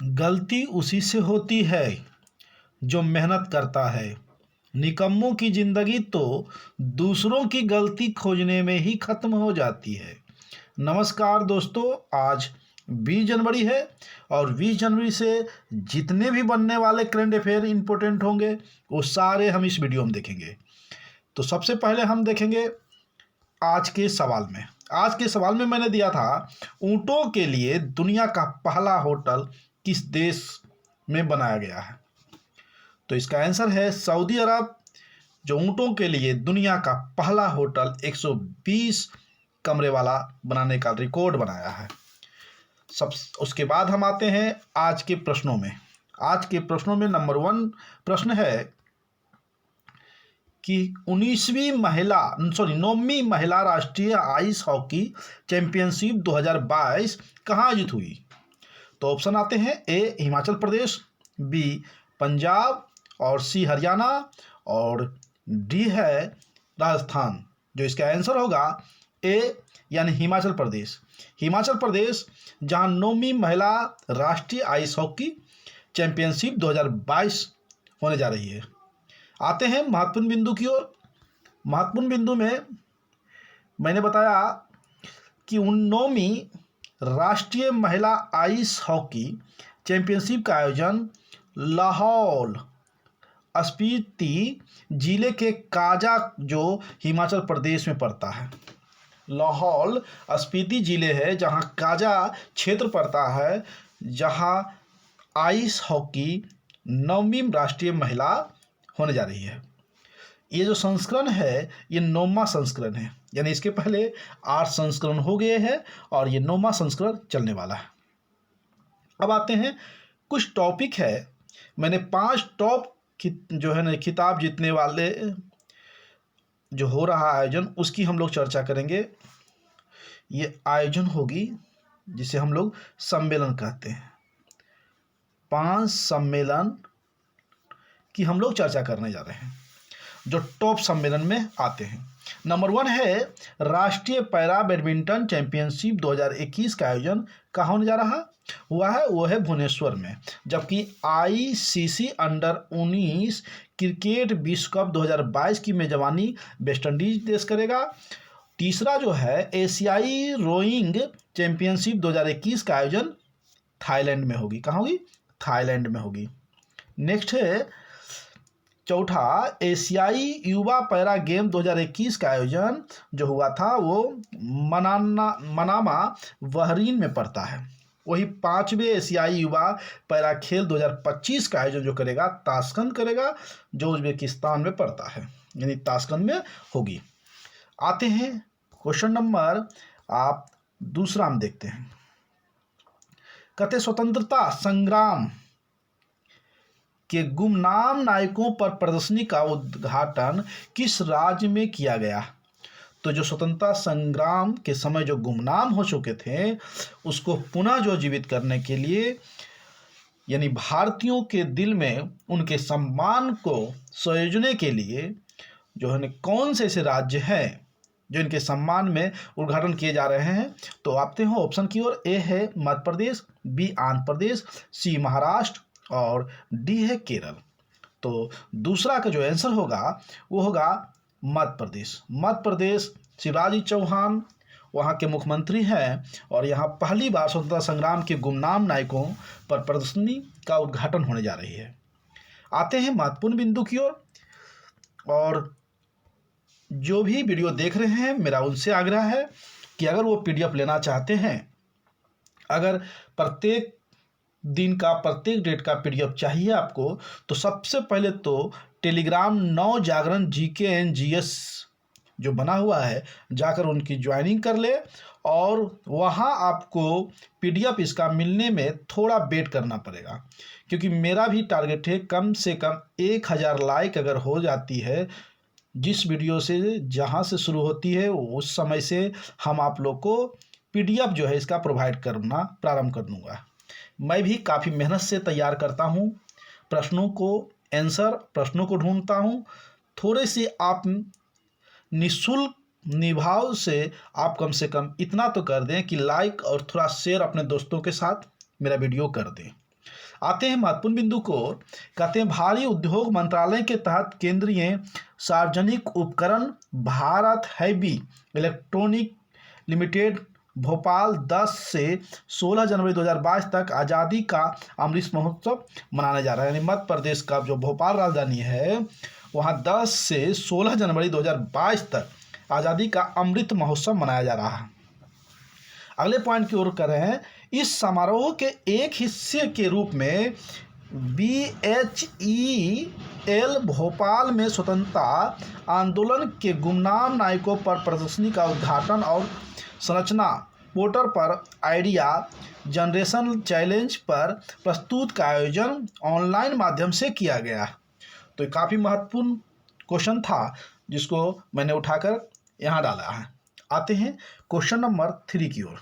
गलती उसी से होती है जो मेहनत करता है। निकम्मों की जिंदगी तो दूसरों की गलती खोजने में ही खत्म हो जाती है। नमस्कार दोस्तों, आज 20 जनवरी है और 20 जनवरी से जितने भी बनने वाले करंट अफेयर इंपॉर्टेंट होंगे वो सारे हम इस वीडियो में देखेंगे। तो सबसे पहले हम देखेंगे आज के सवाल में मैंने दिया था, ऊँटों के लिए दुनिया का पहला होटल किस देश में बनाया गया है? तो इसका आंसर है सऊदी अरब, जो ऊँटों के लिए दुनिया का पहला होटल 120 कमरे वाला बनाने का रिकॉर्ड बनाया है। उसके बाद हम आते हैं आज के प्रश्नों में नंबर 1 प्रश्न है कि 9वीं महिला राष्ट्रीय आइस हॉकी चैंपियनशिप 2022 कहाँ आयोजित हुई? तो ऑप्शन आते हैं, ए हिमाचल प्रदेश, बी पंजाब और सी हरियाणा और डी है राजस्थान। जो इसका आंसर होगा ए यानी हिमाचल प्रदेश, जहां 9वीं महिला राष्ट्रीय आइस हॉकी चैंपियनशिप 2022 होने जा रही है। आते हैं महत्वपूर्ण बिंदु की ओर। महत्वपूर्ण बिंदु में मैंने बताया कि 9वीं राष्ट्रीय महिला आइस हॉकी चैंपियनशिप का आयोजन लाहौल स्पीति जिले के काजा, जो हिमाचल प्रदेश में पड़ता है। लाहौल स्पीति जिले है जहां काजा क्षेत्र पड़ता है, जहां आइस हॉकी 9वीं राष्ट्रीय महिला होने जा रही है। ये जो संस्करण है ये 9वां संस्करण है, यानी इसके पहले 8 संस्करण हो गए हैं और ये 9वां संस्करण चलने वाला है। अब आते हैं कुछ टॉपिक है, मैंने 5 टॉप जो है ना खिताब जीतने वाले जो हो रहा आयोजन उसकी हम लोग चर्चा करेंगे। ये आयोजन होगी जिसे हम लोग सम्मेलन कहते हैं। 5 सम्मेलन की हम लोग चर्चा करने जा रहे हैं जो टॉप सम्मेलन में आते हैं। नंबर 1 है राष्ट्रीय पैरा बैडमिंटन चैंपियनशिप 2021 का आयोजन कहाँ होने जा रहा वो है भुवनेश्वर में। जबकि आईसीसी अंडर 19 क्रिकेट विश्व कप 2022 की मेजबानी वेस्ट इंडीज देश करेगा। तीसरा जो है एशियाई रोइंग चैंपियनशिप 2021 का आयोजन थाईलैंड में होगी। कहाँ होगी? थाईलैंड में होगी। नेक्स्ट है चौथा एशियाई युवा पैरा गेम 2021 का आयोजन जो हुआ था वो मनामा बहरीन में पड़ता है। वही 5वें एशियाई युवा पैरा खेल 2025 का आयोजन जो करेगा ताशकंद करेगा, जो उज्बेकिस्तान में पड़ता है, यानी ताशकंद में होगी। आते हैं क्वेश्चन नंबर आप दूसरा हम देखते हैं। कहते स्वतंत्रता संग्राम के गुमनाम नायकों पर प्रदर्शनी का उद्घाटन किस राज्य में किया गया? तो जो स्वतंत्रता संग्राम के समय जो गुमनाम हो चुके थे उसको पुनः जो जीवित करने के लिए, यानी भारतीयों के दिल में उनके सम्मान को संयोजने के लिए जो है कौन से ऐसे राज्य हैं जो इनके सम्मान में उद्घाटन किए जा रहे हैं? तो आते हैं ऑप्शन की ओर। ए है मध्य प्रदेश, बी आंध्र प्रदेश, सी महाराष्ट्र और डी है केरल। तो दूसरा का जो आंसर होगा वो होगा मध्य प्रदेश। शिवराज चौहान वहाँ के मुख्यमंत्री हैं और यहाँ पहली बार स्वतंत्रता संग्राम के गुमनाम नायकों पर प्रदर्शनी का उद्घाटन होने जा रही है। आते हैं महत्वपूर्ण बिंदु की ओर। और जो भी वीडियो देख रहे हैं मेरा उनसे आग्रह है कि अगर वो पीडीएफ लेना चाहते हैं, अगर प्रत्येक दिन का प्रत्येक डेट का पीडीएफ चाहिए आपको, तो सबसे पहले तो टेलीग्राम नव जागरण जीके एंड जीएस जो बना हुआ है जाकर उनकी ज्वाइनिंग कर ले और वहाँ आपको पीडीएफ इसका मिलने में थोड़ा वेट करना पड़ेगा, क्योंकि मेरा भी टारगेट है कम से कम 1000 लाइक अगर हो जाती है जिस वीडियो से जहाँ से शुरू होती है उस समय से हम आप लोग को पीडीएफ जो है इसका प्रोवाइड करना प्रारंभ कर दूँगा। मैं भी काफ़ी मेहनत से तैयार करता हूँ, प्रश्नों को ढूंढता हूँ। थोड़े से आप निःशुल्क निभाव से आप कम से कम इतना तो कर दें कि लाइक और थोड़ा शेयर अपने दोस्तों के साथ मेरा वीडियो कर दें। आते हैं महत्वपूर्ण बिंदु को। कहते हैं भारी उद्योग मंत्रालय के तहत केंद्रीय सार्वजनिक उपकरण Bharat heavy electronic limited Bhopal 10 से 16 जनवरी 2022 तक आज़ादी का अमृत महोत्सव मनाने जा रहा है। यानी मध्य प्रदेश का जो भोपाल राजधानी है वहाँ 10 से 16 जनवरी 2022 तक आज़ादी का अमृत महोत्सव मनाया जा रहा है। अगले पॉइंट की ओर कर रहे हैं। इस समारोह के एक हिस्से के रूप में BHEL भोपाल में स्वतंत्रता आंदोलन के गुमनाम नायकों पर प्रदर्शनी का उद्घाटन और संरचना पोर्टल पर आइडिया जनरेशन चैलेंज पर प्रस्तुत का आयोजन ऑनलाइन माध्यम से किया गया। तो काफ़ी महत्वपूर्ण क्वेश्चन था जिसको मैंने उठाकर यहाँ डाला है। आते हैं क्वेश्चन नंबर 3 की ओर।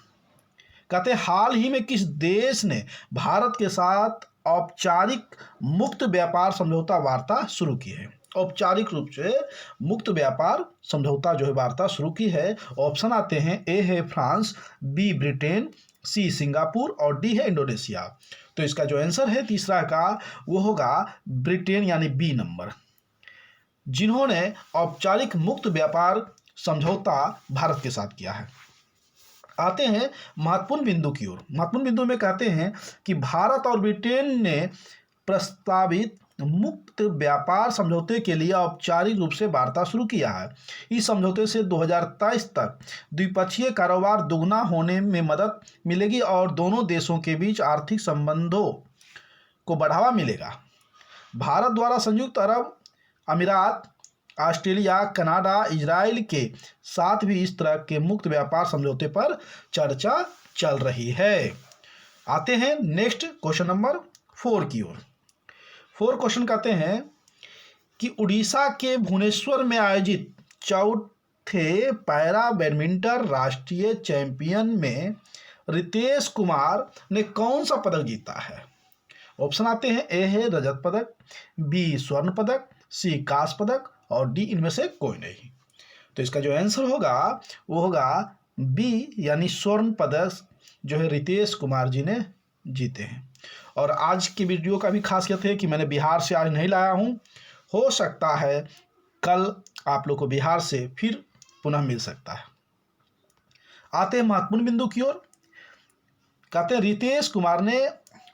कहते हैं हाल ही में किस देश ने भारत के साथ औपचारिक मुक्त व्यापार समझौता वार्ता शुरू की है? औपचारिक रूप से मुक्त व्यापार समझौता जो है वार्ता शुरू की है। ऑप्शन आते हैं, ए है France, B Britain, C Singapore और डी है इंडोनेशिया। तो इसका जो आंसर है तीसरा का वो होगा ब्रिटेन यानी बी नंबर, जिन्होंने औपचारिक मुक्त व्यापार समझौता भारत के साथ किया है। आते हैं महत्वपूर्ण बिंदु की ओर। महत्वपूर्ण बिंदु में कहते हैं कि भारत और ब्रिटेन ने प्रस्तावित मुक्त व्यापार समझौते के लिए औपचारिक रूप से वार्ता शुरू किया है। इस समझौते से 2023 तक द्विपक्षीय कारोबार दोगुना होने में मदद मिलेगी और दोनों देशों के बीच आर्थिक संबंधों को बढ़ावा मिलेगा। भारत द्वारा संयुक्त अरब अमीरात, ऑस्ट्रेलिया, कनाडा, इजराइल के साथ भी इस तरह के मुक्त व्यापार समझौते पर चर्चा चल रही है। आते हैं नेक्स्ट क्वेश्चन नंबर 4 की ओर। 4 क्वेश्चन कहते हैं कि उड़ीसा के भुवनेश्वर में आयोजित चौथे पैरा बैडमिंटन राष्ट्रीय चैंपियन में रितेश कुमार ने कौन सा पदक जीता है? ऑप्शन आते हैं, ए है रजत पदक, बी स्वर्ण पदक, सी कांस्य पदक और डी इनमें से कोई नहीं। तो इसका जो आंसर होगा वो होगा बी यानी स्वर्ण पदक जो है रितेश कुमार जी ने जीते हैं। और आज की वीडियो का भी खासियत है कि मैंने बिहार से आज नहीं लाया हूँ। हो सकता है कल आप लोग को बिहार से फिर पुनः मिल सकता है। आते हैं महत्वपूर्ण बिंदु की ओर। कहते हैं रितेश कुमार ने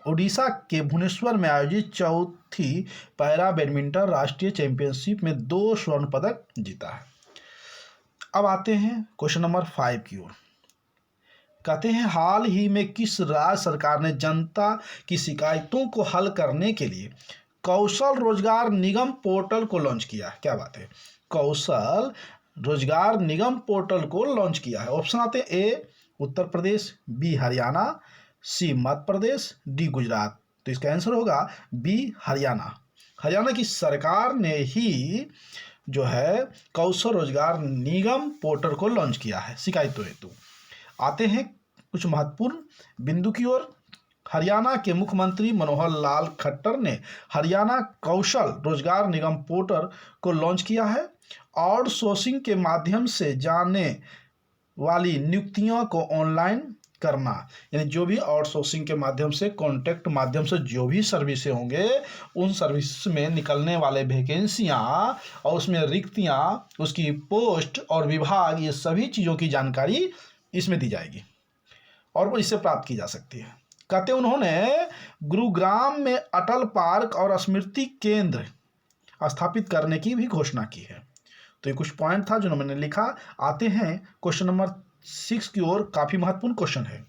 उड़ीसा के भुवनेश्वर में आयोजित चौथी पैरा बैडमिंटन राष्ट्रीय चैंपियनशिप में 2 स्वर्ण पदक जीता है। अब आते हैं क्वेश्चन नंबर 5 की ओर। कहते हैं हाल ही में किस राज्य सरकार ने जनता की शिकायतों को हल करने के लिए कौशल रोजगार निगम पोर्टल को लॉन्च किया है? क्या बात है, कौशल रोजगार निगम पोर्टल को लॉन्च किया है। ऑप्शन आते हैं, ए उत्तर प्रदेश, बी हरियाणा, सी मध्य प्रदेश, डी गुजरात। तो इसका आंसर होगा बी हरियाणा। हरियाणा की सरकार ने ही जो है कौशल रोजगार निगम पोर्टल को लॉन्च किया है शिकायतों हेतु। आते हैं कुछ महत्वपूर्ण बिंदु की ओर। हरियाणा के मुख्यमंत्री मनोहर लाल खट्टर ने हरियाणा कौशल रोजगार निगम पोर्टल को लॉन्च किया है। आउटसोर्सिंग के माध्यम से जाने वाली नियुक्तियों को ऑनलाइन करना, यानी जो भी आउटसोर्सिंग के माध्यम से कॉन्ट्रैक्ट माध्यम से जो भी सर्विसें होंगे उन सर्विस में निकलने वाले वैकेंसियां और उसमें रिक्तियां, उसकी पोस्ट और विभाग, ये सभी चीज़ों की जानकारी इसमें दी जाएगी और वो इससे प्राप्त की जा सकती है। कहते उन्होंने गुरुग्राम में अटल पार्क और स्मृति केंद्र स्थापित करने की भी घोषणा की है। तो ये कुछ पॉइंट था जो मैंने लिखा। आते हैं क्वेश्चन नंबर 6 की ओर। काफी महत्वपूर्ण क्वेश्चन है।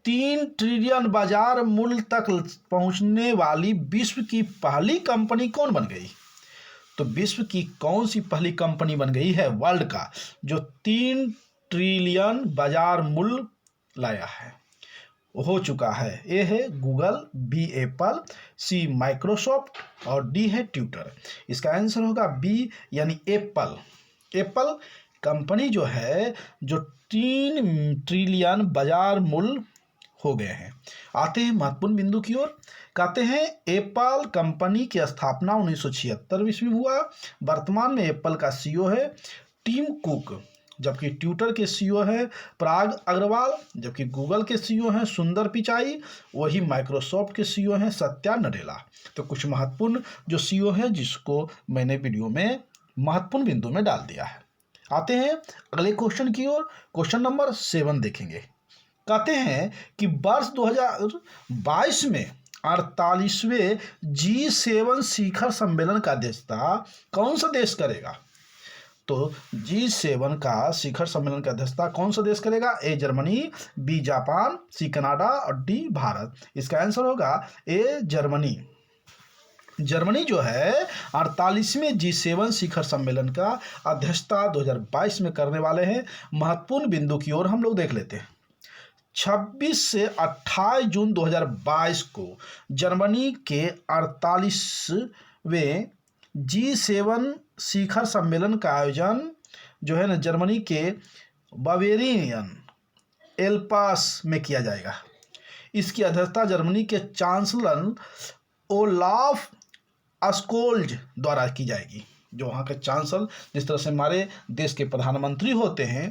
3 ट्रिलियन बाजार मूल्य तक पहुंचने वाली विश्व की पहली कंपनी कौन बन गई? तो विश्व की कौन सी पहली कंपनी बन गई है वर्ल्ड का जो 3 ट्रिलियन बाजार मूल्य लाया है? हो चुका है। ए है Google, B Apple, C Microsoft और डी है ट्विटर। इसका आंसर होगा बी यानी एप्पल। एप्पल कंपनी जो है जो 3 ट्रिलियन बाजार मूल्य हो गए हैं। आते हैं महत्वपूर्ण बिंदु की ओर। कहते हैं एप्पल कंपनी की स्थापना 1976 ईस्वी में हुआ। वर्तमान में एप्पल का सीईओ है टिम कुक। जबकि ट्विटर के सीईओ हैं पराग अग्रवाल, जबकि गूगल के सीईओ हैं सुंदर पिचाई, वही माइक्रोसॉफ्ट के सीईओ हैं सत्या नडेला। तो कुछ महत्वपूर्ण जो सीईओ हैं जिसको मैंने वीडियो में महत्वपूर्ण बिंदु में डाल दिया है। आते हैं अगले क्वेश्चन की ओर। क्वेश्चन नंबर 7 देखेंगे। कहते हैं कि वर्ष 2022 में 48वें G7 शिखर सम्मेलन का अध्यक्षता कौन सा देश करेगा? तो G7 का शिखर सम्मेलन की अध्यक्षता कौन सा देश करेगा? A Germany, B Japan, C Canada और डी भारत। इसका आंसर होगा ए जर्मनी। जर्मनी जो है 48वें G7 शिखर सम्मेलन का अध्यक्षता 2022 में करने वाले हैं। महत्वपूर्ण बिंदु की ओर हम लोग देख लेते हैं। 26 से 28 जून 2022 को जर्मनी के 48वें G7 शिखर सम्मेलन का आयोजन जो है ना जर्मनी के बावेरियन एल्पास में किया जाएगा। इसकी अध्यक्षता जर्मनी के चांसलर ओलाफ स्कोल्ज द्वारा की जाएगी। जो वहाँ के चांसलर, जिस तरह से हमारे देश के प्रधानमंत्री होते हैं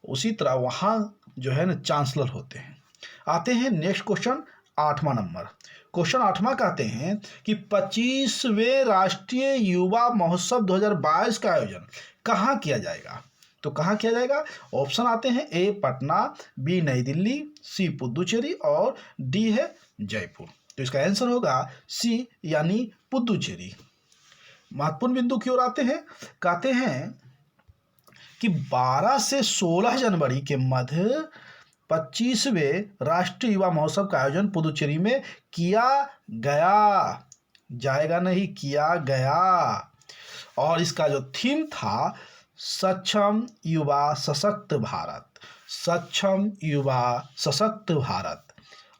उसी तरह वहाँ जो है ना चांसलर होते हैं। आते हैं नेक्स्ट क्वेश्चन 8वां नंबर। क्वेश्चन 8वां कहते हैं कि 25वें राष्ट्रीय युवा महोत्सव 2022 का आयोजन कहाँ किया जाएगा? तो कहाँ किया जाएगा? ऑप्शन आते हैं ए पटना, बी नई दिल्ली, सी पुदुचेरी और डी है जयपुर। तो इसका आंसर होगा सी यानी पुदुचेरी। महत्वपूर्ण बिंदु की ओर आते हैं। कहते हैं कि 12 से 16 जनवरी के मध्य 25वें राष्ट्रीय युवा महोत्सव का आयोजन पुदुचेरी में किया गया, जाएगा नहीं, किया गया। और इसका जो थीम था सक्षम युवा सशक्त भारत, सक्षम युवा सशक्त भारत।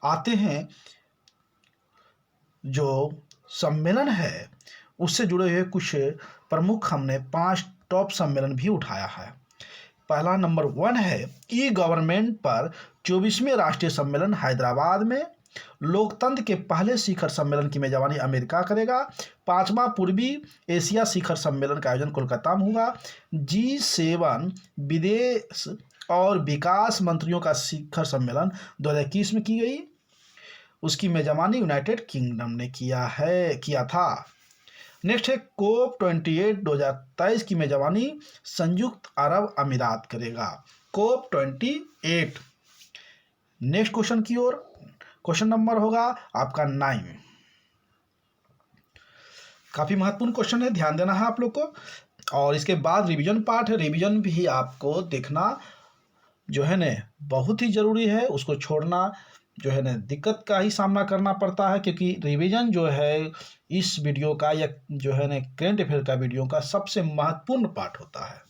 आते हैं जो सम्मेलन है उससे जुड़े हुए कुछ प्रमुख हमने 5 टॉप सम्मेलन भी उठाया है। पहला नंबर 1 है ई गवर्नमेंट पर 24वें राष्ट्रीय सम्मेलन हैदराबाद में। लोकतंत्र के पहले शिखर सम्मेलन की मेजबानी अमेरिका करेगा। 5वां पूर्वी एशिया शिखर सम्मेलन का आयोजन कोलकाता में होगा। G7 विदेश और विकास मंत्रियों का शिखर सम्मेलन 2021 में की गई, उसकी मेजबानी यूनाइटेड किंगडम ने किया था। नेक्स्ट है कोप 28 2023 की मेजबानी संयुक्त अरब अमीरात करेगा, कोप 28। नेक्स्ट क्वेश्चन की ओर। क्वेश्चन नंबर होगा आपका 9। काफी महत्वपूर्ण क्वेश्चन है, ध्यान देना है आप लोग को। और इसके बाद रिवीजन पार्ट है, रिवीजन भी आपको देखना जो है ना बहुत ही जरूरी है। उसको छोड़ना जो है ना दिक्कत का ही सामना करना पड़ता है, क्योंकि रिवीजन जो है इस वीडियो का या जो है ना करंट अफेयर का वीडियो का सबसे महत्वपूर्ण पार्ट होता है।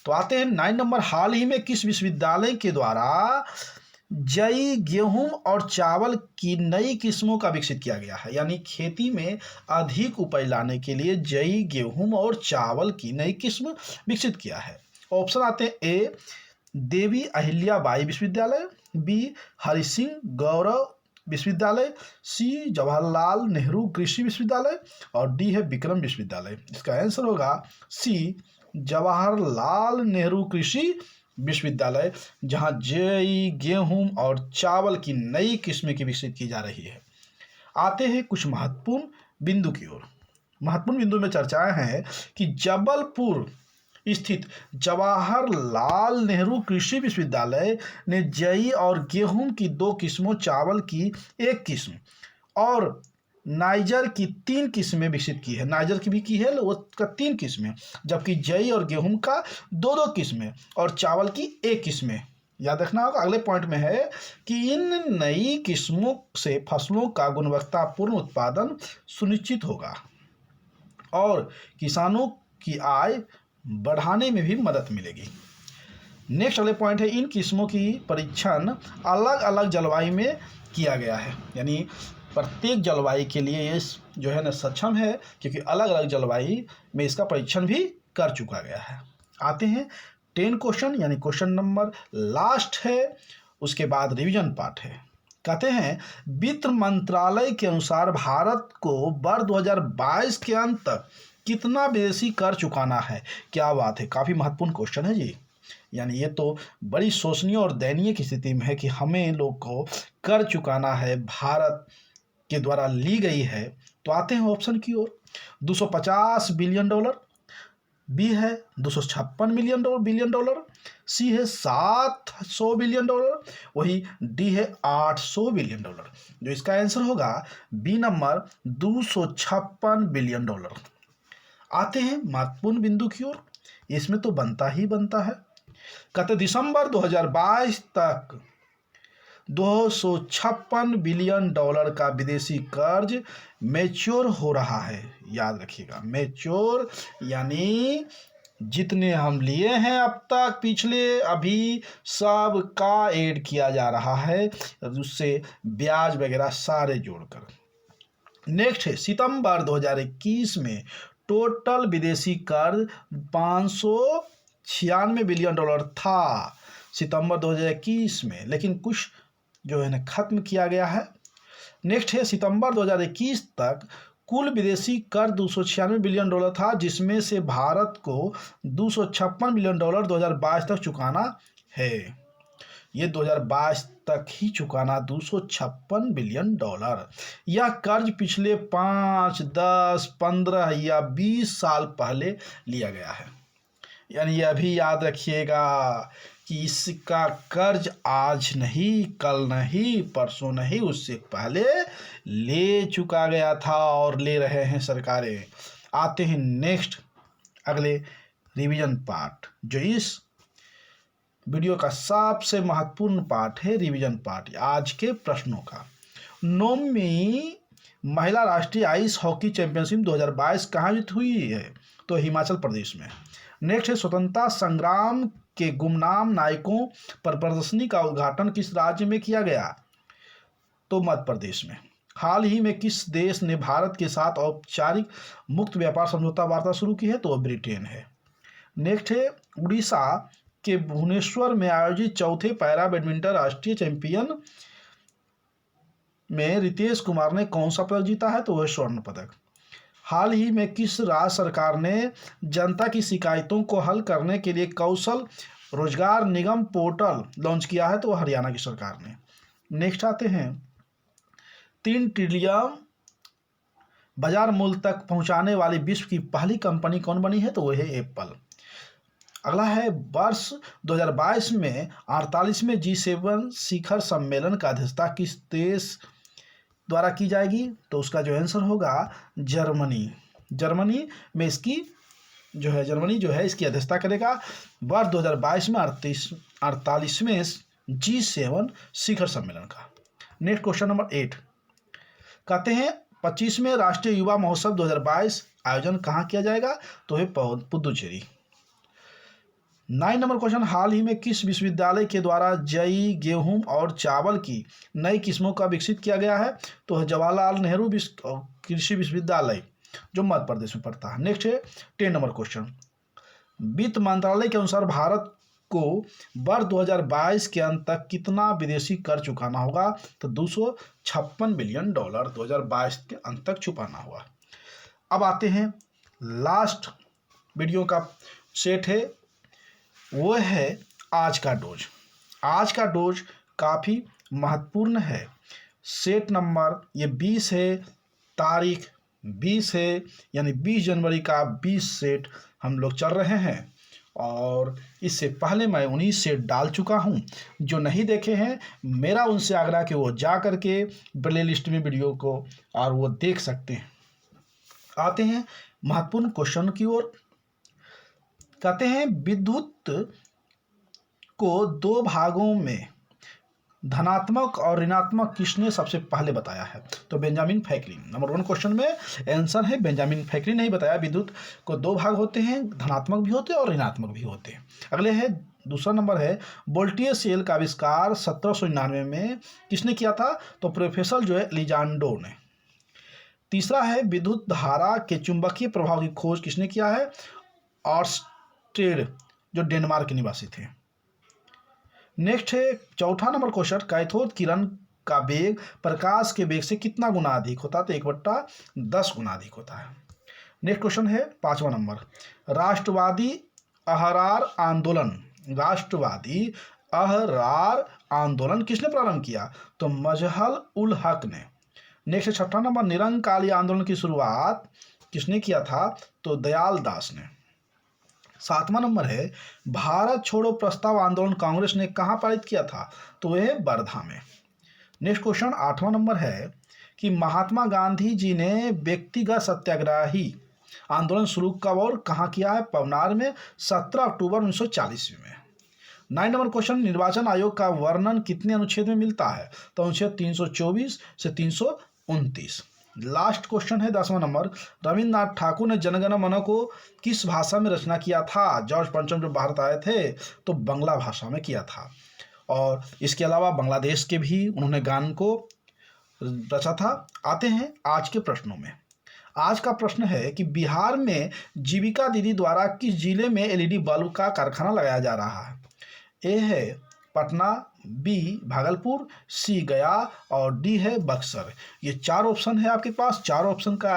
तो आते हैं 9 नंबर। हाल ही में किस विश्वविद्यालय के द्वारा जई गेहूं और चावल की नई किस्मों का विकसित किया गया है? यानी खेती में अधिक उपज लाने के लिए जई गेहूं और चावल की नई किस्म विकसित किया है। ऑप्शन आते हैं ए देवी अहिल्याबाई विश्वविद्यालय, बी हरि सिंह गौरव विश्वविद्यालय, सी जवाहरलाल नेहरू कृषि विश्वविद्यालय और डी है विक्रम विश्वविद्यालय। इसका आंसर होगा सी जवाहरलाल नेहरू कृषि विश्वविद्यालय, जहां जई गेहूं और चावल की नई किस्में की विकसित की जा रही है। आते हैं कुछ महत्वपूर्ण बिंदु की ओर। महत्वपूर्ण बिंदु में चर्चाएं हैं कि जबलपुर स्थित जवाहरलाल नेहरू कृषि विश्वविद्यालय ने जई और गेहूं की 2 किस्मों, चावल की 1 किस्म और नाइजर की 3 किस्में विकसित की है। नाइजर की भी की है, वो का 3 किस्में, जबकि जई और गेहूं का 2-2 किस्में और चावल की 1 किस्में। याद रखना होगा, अगले पॉइंट में है कि इन नई किस्मों से फसलों का गुणवत्तापूर्ण उत्पादन सुनिश्चित होगा और किसानों की आय बढ़ाने में भी मदद मिलेगी। नेक्स्ट अगले पॉइंट है इन किस्मों की परीक्षण अलग अलग जलवायु में किया गया है, यानी प्रत्येक जलवायु के लिए ये जो है ना सक्षम है, क्योंकि अलग अलग जलवायु में इसका परीक्षण भी कर चुका गया है। आते हैं 10 क्वेश्चन, यानी क्वेश्चन नंबर लास्ट है, उसके बाद रिवीजन पार्ट है। कहते हैं वित्त मंत्रालय के अनुसार भारत को वर्ष 2022 के अंत तक कितना विदेशी कर चुकाना है? क्या बात है, काफ़ी महत्वपूर्ण क्वेश्चन है जी। यानी ये तो बड़ी शोचनीय और दयनीय की स्थिति में है कि हमें लोग को कर चुकाना है, भारत के द्वारा ली गई है। तो आते हैं ऑप्शन की ओर। 250 बिलियन डॉलर, बी है 256 बिलियन डॉलर, सी है 700 बिलियन डॉलर, वही डी है 800 बिलियन डॉलर। जो इसका आंसर होगा बी नंबर 256 बिलियन डॉलर। आते हैं महत्वपूर्ण बिंदु की ओर। इसमें तो बनता ही बनता है। कहते दिसंबर 2022 तक 256 बिलियन डॉलर का विदेशी कर्ज मैच्योर हो रहा है। याद रखिएगा, मैच्योर यानी जितने हम लिए हैं अब तक पिछले, अभी सब का ऐड किया जा रहा है, उससे ब्याज वगैरह सारे जोड़कर। नेक्स्ट है सितंबर 2021 में टोटल विदेशी कर्ज 596 बिलियन डॉलर था सितंबर 2021 में, लेकिन कुछ जो है ना खत्म किया गया है। नेक्स्ट है सितंबर 2021 तक कुल विदेशी कर्ज 296 बिलियन डॉलर था, जिसमें से भारत को 256 बिलियन डॉलर 2022 तक चुकाना है। ये 2022 तक ही चुकाना 256 बिलियन डॉलर। यह कर्ज पिछले 5, 10, 15 या 20 साल पहले लिया गया है। यानी यह भी याद रखिएगा कि इसका कर्ज आज नहीं, कल नहीं, परसों नहीं, उससे पहले ले चुका गया था और ले रहे हैं सरकारें। आते हैं नेक्स्ट अगले रिवीजन पार्ट, जो इस वीडियो का सबसे महत्वपूर्ण पार्ट है। रिवीजन पार्ट आज के प्रश्नों का। 9वीं महिला राष्ट्रीय आइस हॉकी चैंपियनशिप 2022 कहाँ आयोजित हुई है? तो हिमाचल प्रदेश में। नेक्स्ट है स्वतंत्रता संग्राम के गुमनाम नायकों पर प्रदर्शनी का उद्घाटन किस राज्य में किया गया? तो मध्य प्रदेश में। हाल ही में किस देश ने भारत के साथ औपचारिक मुक्त व्यापार समझौता वार्ता शुरू की है? तो ब्रिटेन है। नेक्स्ट है उड़ीसा के भुवनेश्वर में आयोजित चौथे पैरा बैडमिंटन राष्ट्रीय चैंपियन में रितेश कुमार ने कौन सा पदक जीता है? तो वह स्वर्ण पदक। हाल ही में किस राज्य सरकार ने जनता की शिकायतों को हल करने के लिए कौशल रोजगार निगम पोर्टल लॉन्च किया है? तो हरियाणा की सरकार ने। नेक्स्ट आते हैं 3 ट्रिलियन बाजार मूल्य तक पहुंचाने वाली विश्व की पहली कंपनी कौन बनी है? तो वह है एप्पल। अगला है वर्ष 2022 में 48वें G7 शिखर सम्मेलन का अध्यक्षता किस देश द्वारा की जाएगी? तो उसका जो आंसर होगा जर्मनी। जर्मनी में इसकी जर्मनी जो है इसकी अध्यक्षता करेगा वर्ष 2022 में 48वें G7 शिखर सम्मेलन का। नेक्स्ट क्वेश्चन नंबर 8 कहते हैं 25वें राष्ट्रीय युवा महोत्सव 2022 आयोजन कहाँ किया जाएगा? तो है पुदुचेरी। 9 नंबर क्वेश्चन हाल ही में किस विश्वविद्यालय के द्वारा जई, गेहूं और चावल की नई किस्मों का विकसित किया गया है? तो जवाहरलाल नेहरू कृषि विश्वविद्यालय, जो मध्य प्रदेश में पड़ता है। नेक्स्ट है 10 नंबर क्वेश्चन वित्त मंत्रालय के अनुसार भारत को वर्ष 2022 के अंत तक कितना विदेशी कर चुकाना होगा? तो 256 बिलियन डॉलर 2022 के अंत तक चुकाना होगा। अब आते हैं लास्ट वीडियो का सेट है, वो है आज का डोज। आज का डोज काफ़ी महत्वपूर्ण है। सेट नंबर ये 20 है, तारीख 20 है, यानी 20 जनवरी का 20 सेट हम लोग चल रहे हैं और इससे पहले मैं 19 सेट डाल चुका हूं। जो नहीं देखे हैं मेरा उनसे आग्रह कि वो जा करके प्ले लिस्ट में वीडियो को और वो देख सकते हैं। आते हैं महत्वपूर्ण क्वेश्चन की ओर। कहते हैं विद्युत को 2 भागों में धनात्मक और ऋणात्मक किसने सबसे पहले बताया है? तो बेंजामिन फ्रैंकलिन। नंबर 1 क्वेश्चन में आंसर है बेंजामिन फ्रैंकलिन ने ही बताया। विद्युत को 2 भाग होते हैं, धनात्मक भी होते हैं और ऋणात्मक भी होते हैं। अगले है दूसरा नंबर है वोल्टेज सेल का आविष्कार 1799 में किसने किया था? तो प्रोफेसर जो है एलिजांडो ने। तीसरा है विद्युत धारा के चुंबकीय प्रभाव की खोज किसने किया है? ऑर्स्टेड, जो डेनमार्क के निवासी थे। नेक्स्ट है चौथा नंबर क्वेश्चन कैथोड किरण का वेग प्रकाश के वेग से कितना गुना अधिक होता है? तो 1/10 गुना अधिक होता है। नेक्स्ट क्वेश्चन है 5वां नंबर राष्ट्रवादी अहरार आंदोलन राष्ट्रवादी अहरार आंदोलन किसने प्रारंभ किया? तो मजहल उल हक ने। नेक्स्ट 6 नंबर, निरंकाली आंदोलन की शुरुआत किसने किया था? तो दयाल दास ने। 7वां नंबर है, भारत छोड़ो प्रस्ताव आंदोलन कांग्रेस ने कहाँ पारित किया था? तो यह वर्धा में। नेक्स्ट क्वेश्चन 8वां नंबर है कि महात्मा गांधी जी ने व्यक्तिगत सत्याग्रही आंदोलन शुरू कब और कहाँ किया है? पवनार में 17 अक्टूबर 1940 में। 9 नंबर क्वेश्चन, निर्वाचन आयोग का वर्णन कितने अनुच्छेद में मिलता है? तो अनुच्छेद 324 से 329। लास्ट क्वेश्चन है 10वां नंबर, रविन्द्रनाथ ठाकुर ने जनगण मन को किस भाषा में रचना किया था? जॉर्ज पंचम जब भारत आए थे तो बंगला भाषा में किया था। और इसके अलावा बांग्लादेश के भी उन्होंने गान को रचा था। आते हैं आज के प्रश्नों में। आज का प्रश्न है कि बिहार में जीविका दीदी द्वारा किस जिले में एलईडी बल्ब का कारखाना लगाया जा रहा है? ए है पटना, बी भागलपुर, सी गया और डी है बक्सर। ये 4 ऑप्शन है आपके पास। 4 ऑप्शन का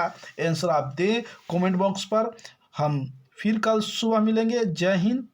आंसर आप दें कमेंट बॉक्स पर। हम फिर कल सुबह मिलेंगे। जय हिंद।